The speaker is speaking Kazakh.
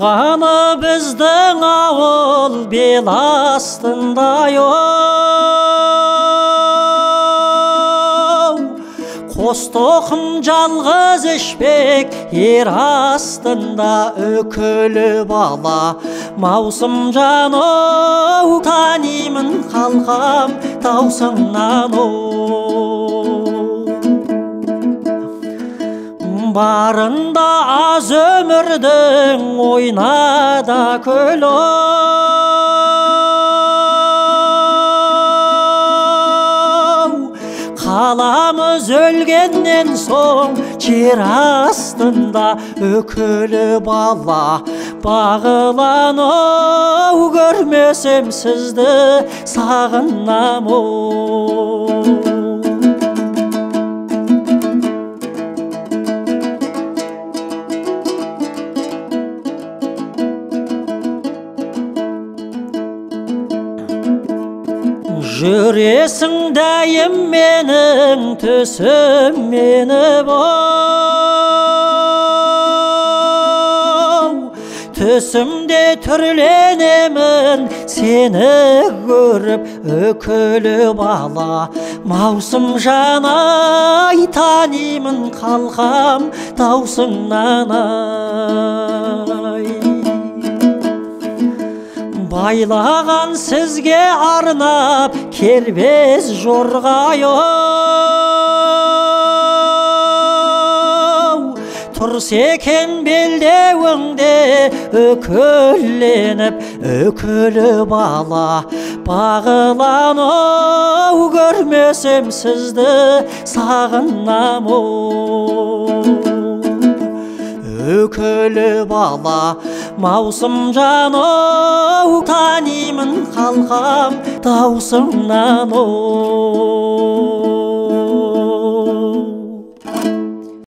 Туғаны біздің ауыл бел астындай қос тоқым жалғыз ішпек ер астында үкілі бала маусым жан танимын қалқам таусыңнан барында аз өмірдің ойнада күл қаламыз өлгеннен соң жер астында үкілі бала бағылан көрмесем сізді сағынам жүресің дәйім менің түсім мені түсімде түрленемін сені көріп үкілі бала маусым жанай танимын қалқам таусыңнан байлаған сізге арнап кербез жорғай тұрса екен белдеуіңде үкіленіп үкілі бала бағылан көрмесем сізді сағынам үкілі бала маусым жан танимын қалқам таусыңнан